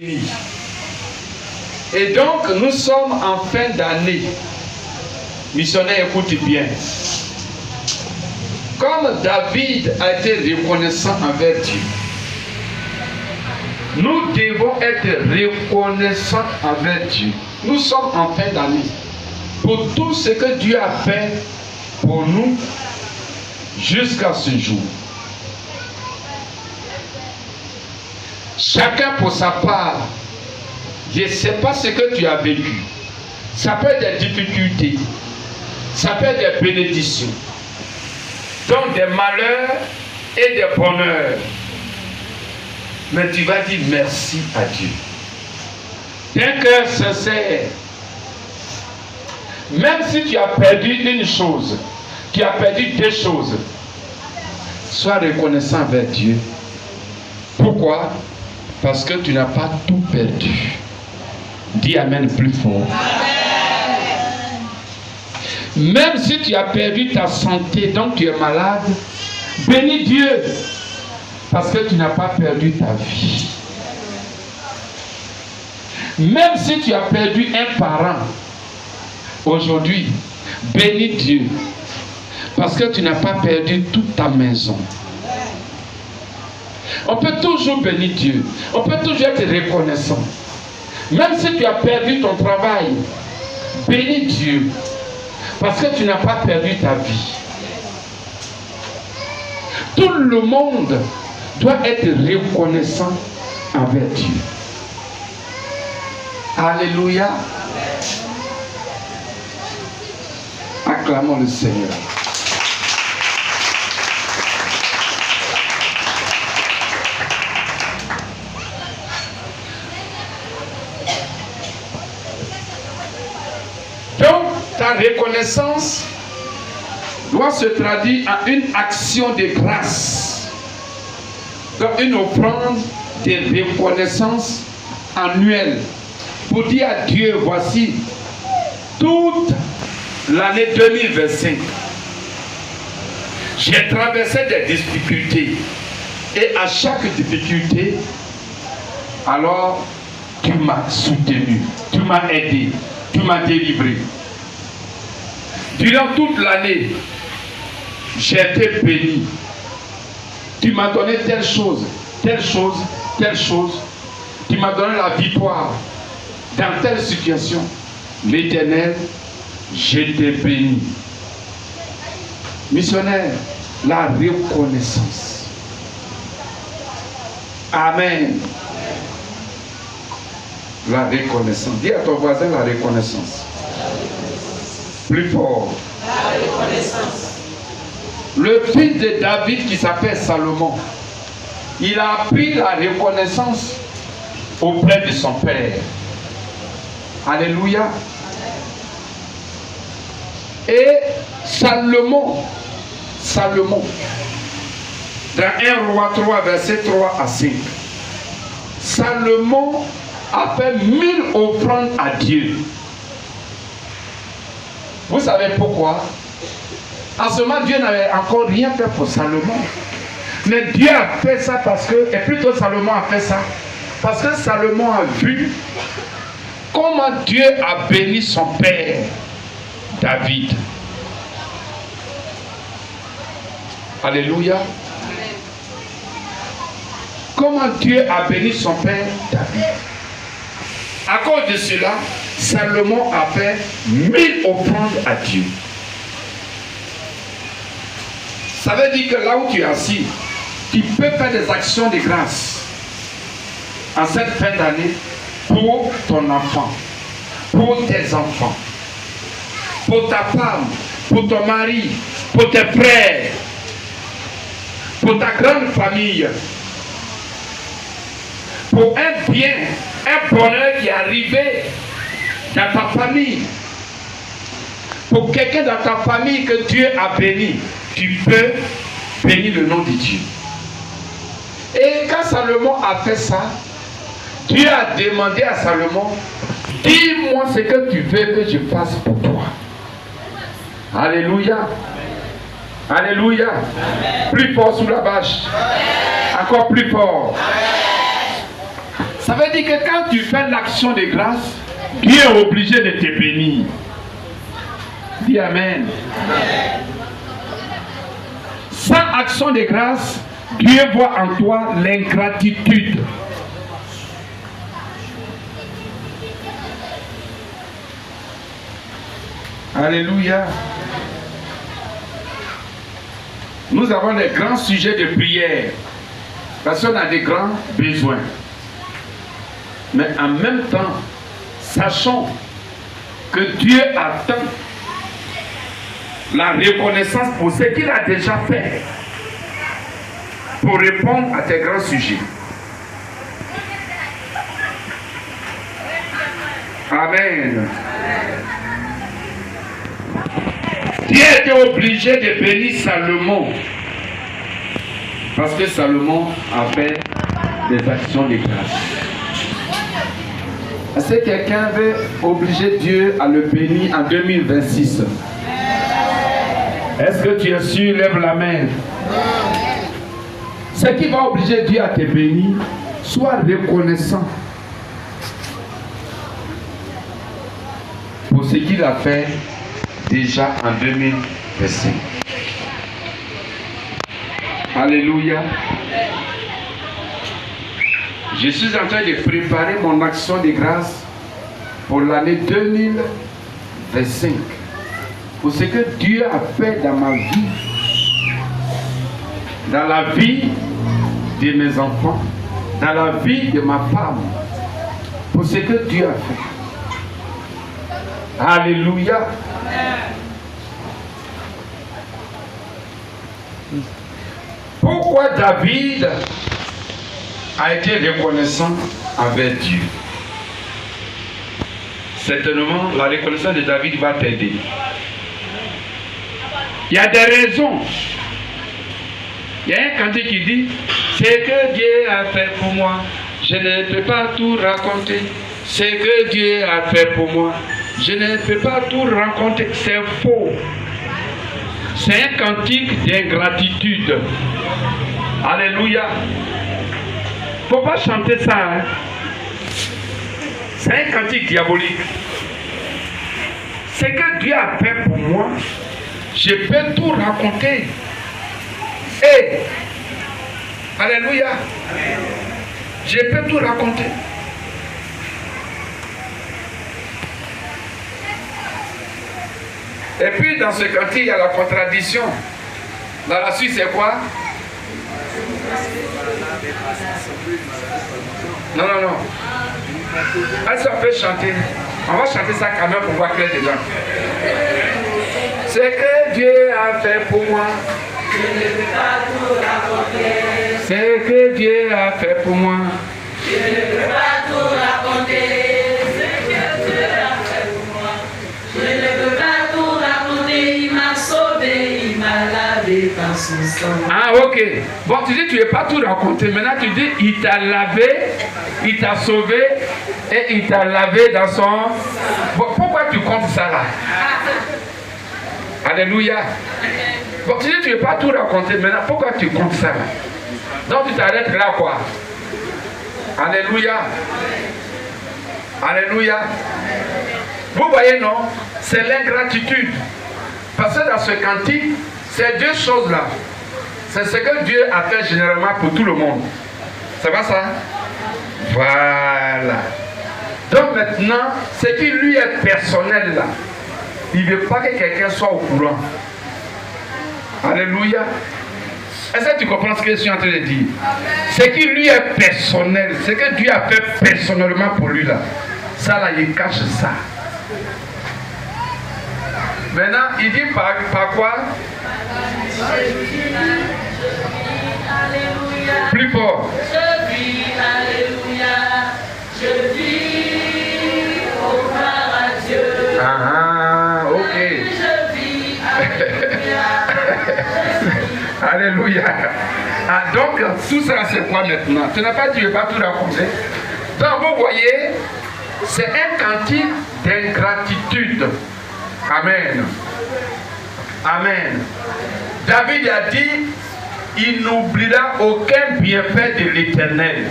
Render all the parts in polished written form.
Et donc, nous sommes en fin d'année. Missionnaire, écoute bien. Comme David a été reconnaissant envers Dieu, nous devons être reconnaissants envers Dieu. Nous sommes en fin d'année. Pour tout ce que Dieu a fait pour nous jusqu'à ce jour. Chacun pour sa part. Je ne sais pas ce que tu as vécu. Ça peut être des difficultés. Ça peut être des bénédictions. Donc des malheurs et des bonheurs. Mais tu vas dire merci à Dieu. D'un cœur sincère. Même si tu as perdu une chose, tu as perdu deux choses, sois reconnaissant envers Dieu. Pourquoi? Parce que tu n'as pas tout perdu. Dis Amen plus fort. Amen. Même si tu as perdu ta santé, donc tu es malade, bénis Dieu. Parce que tu n'as pas perdu ta vie. Même si tu as perdu un parent, aujourd'hui, bénis Dieu. Parce que tu n'as pas perdu toute ta maison. On peut toujours bénir Dieu. On peut toujours être reconnaissant. Même si tu as perdu ton travail, bénis Dieu. Parce que tu n'as pas perdu ta vie. Tout le monde doit être reconnaissant envers Dieu. Alléluia. Acclamons le Seigneur. Donc, ta reconnaissance doit se traduire en une action de grâce. Donc, une offrande de reconnaissance annuelle. Pour dire à Dieu, voici toute l'année 2025. J'ai traversé des difficultés. Et à chaque difficulté, alors, tu m'as soutenu, tu m'as aidé. Tu m'as délivré. Durant toute l'année, j'ai été béni. Tu m'as donné telle chose, telle chose, telle chose. Tu m'as donné la victoire. Dans telle situation, l'Éternel, je t'ai béni. Missionnaire, la reconnaissance. Amen. La reconnaissance. Dis à ton voisin la reconnaissance. Plus fort. La reconnaissance. Le fils de David qui s'appelle Salomon, il a appris la reconnaissance auprès de son père. Alléluia. Et Salomon, dans 1 Roi 3, verset 3 à 5, Salomon a fait 1000 offrandes à Dieu. Vous savez pourquoi? En ce moment, Dieu n'avait encore rien fait pour Salomon. Mais Dieu a fait ça parce que, et plutôt Salomon a fait ça, parce que Salomon a vu comment Dieu a béni son père, David. Alléluia. Comment Dieu a béni son père, David. À cause de cela, Salomon a fait 1000 offrandes à Dieu. Ça veut dire que là où tu es assis, tu peux faire des actions de grâce en cette fin d'année pour ton enfant, pour tes enfants, pour ta femme, pour ton mari, pour tes frères, pour ta grande famille, pour un bien, un bonheur qui est arrivé dans ta famille. Pour quelqu'un dans ta famille que Dieu a béni, tu peux bénir le nom de Dieu. Et quand Salomon a fait ça, Dieu a demandé à Salomon, dis-moi ce que tu veux que je fasse pour toi. Alléluia. Alléluia. Amen. Plus fort sous la bâche. Amen. Encore plus fort. Amen. Ça veut dire que quand tu fais l'action de grâce, Dieu est obligé de te bénir. Dis Amen. Amen. Sans action de grâce, Dieu voit en toi l'ingratitude. Alléluia. Nous avons des grands sujets de prière parce qu'on a des grands besoins. Mais en même temps, sachons que Dieu attend la reconnaissance pour ce qu'il a déjà fait pour répondre à tes grands sujets. Amen. Dieu était obligé de bénir Salomon parce que Salomon a fait des actions de grâce. Est-ce que quelqu'un veut obliger Dieu à le bénir en 2026? Est-ce que tu es sûr? Lève la main. Ce qui va obliger Dieu à te bénir, sois reconnaissant pour ce qu'il a fait déjà en 2025. Alléluia. Je suis en train de préparer mon action de grâce pour l'année 2025. Pour ce que Dieu a fait dans ma vie, dans la vie de mes enfants, dans la vie de ma femme. Pour ce que Dieu a fait. Alléluia. Pourquoi David a été reconnaissant envers Dieu? Certainement, la reconnaissance de David va t'aider. Il y a des raisons. Il y a un cantique qui dit: ce que Dieu a fait pour moi, je ne peux pas tout raconter. Ce que Dieu a fait pour moi, je ne peux pas tout raconter. C'est faux. C'est un cantique d'ingratitude. Alléluia. Il ne faut pas chanter ça. Hein? C'est un cantique diabolique. Ce que Dieu a fait pour moi, je peux tout raconter. Et, alléluia, je peux tout raconter. Et puis dans ce cantique, il y a la contradiction. Dans la suite, c'est quoi? Non. Est-ce qu'on peut chanter? On va chanter ça quand même pour voir clair dedans. Ce que Dieu a fait pour moi, je ne peux pas tout raconter. Ce que Dieu a fait pour moi, je ne peux pas tout raconter. Ce que Dieu a fait pour moi, je ne peux pas tout raconter. Il m'a sauvé, il m'a lavé par son sang. Ah, ok. Bon, tu dis tu ne veux pas tout raconter. Maintenant tu dis il t'a lavé, il t'a sauvé et il t'a lavé dans son... Bon, pourquoi tu comptes ça là? Alléluia. Bon, tu dis tu ne veux pas tout raconter. Maintenant, pourquoi tu comptes ça là? Donc tu t'arrêtes là quoi? Alléluia. Alléluia. Vous voyez non? C'est l'ingratitude. Parce que dans ce cantique, c'est deux choses là. C'est ce que Dieu a fait généralement pour tout le monde. C'est pas ça? Voilà. Donc maintenant, ce qui lui est personnel là, il ne veut pas que quelqu'un soit au courant. Alléluia. Est-ce que tu comprends ce que je suis en train de dire? Ce qui lui est personnel, ce que Dieu a fait personnellement pour lui là, ça là, il cache ça. Maintenant, il dit par quoi? Plus fort. Je vis, alléluia. Je vis au gloire à Dieu. Ah, ok. Je vis, alléluia. Alléluia. Ah, donc, tout ça, c'est quoi maintenant? Tu n'as pas dit, je ne vais pas tout raconter. Donc, vous voyez, c'est un cantique d'ingratitude. Amen. Amen. David a dit, il n'oubliera aucun bienfait de l'Éternel.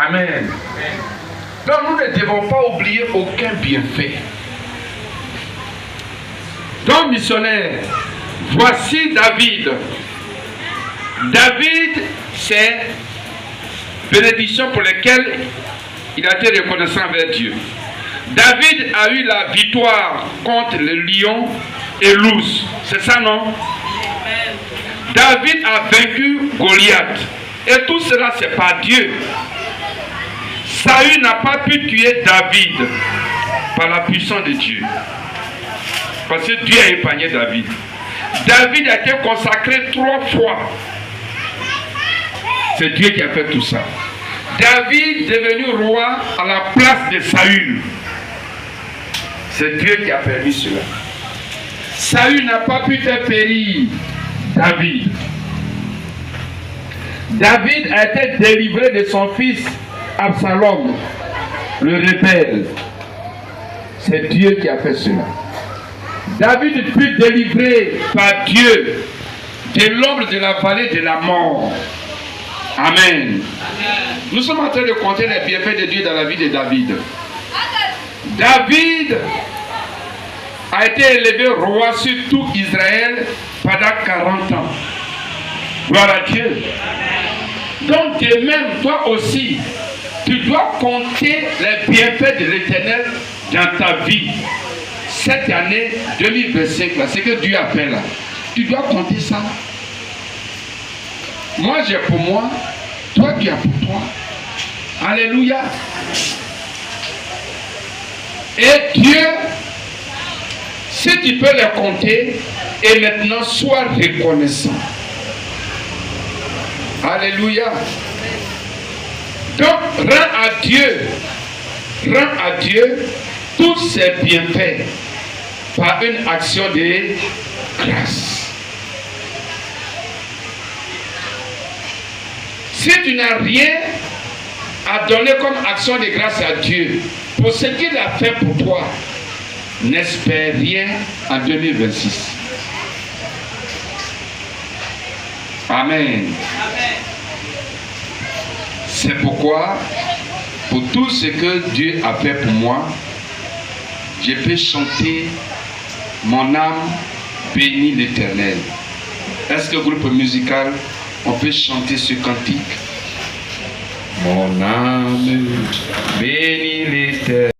Amen. Donc nous ne devons pas oublier aucun bienfait. Donc missionnaire, voici David. David, c'est bénédiction pour laquelle il a été reconnaissant envers Dieu. David a eu la victoire contre le lion et l'ours. C'est ça, non? David a vaincu Goliath. Et tout cela, c'est par Dieu. Saül n'a pas pu tuer David par la puissance de Dieu. Parce que Dieu a épargné David. David a été consacré 3 fois. C'est Dieu qui a fait tout ça. David est devenu roi à la place de Saül. C'est Dieu qui a permis cela. Saül n'a pas pu faire périr David. David a été délivré de son fils Absalom, le rebelle. C'est Dieu qui a fait cela. David fut délivré par Dieu de l'ombre de la vallée de la mort. Amen. Nous sommes en train de compter les bienfaits de Dieu dans la vie de David. David a été élevé roi sur tout Israël pendant 40 ans. Gloire à Dieu. Donc de même, toi aussi, tu dois compter les bienfaits de l'Éternel dans ta vie. Cette année 2025, là, c'est que Dieu a fait là. Tu dois compter ça. Moi j'ai pour moi, toi tu as pour toi. Alléluia. Et Dieu, si tu peux les compter, et maintenant sois reconnaissant. Alléluia. Donc rends à Dieu tous ses bienfaits par une action de grâce. Si tu n'as rien à donner comme action de grâce à Dieu pour ce qu'il a fait pour toi, n'espère rien en 2026. Amen. C'est pourquoi, pour tout ce que Dieu a fait pour moi, je peux chanter mon âme bénit l'Éternel. Est-ce que groupe musical, on peut chanter ce cantique? Mon âme bénit l'Éternel.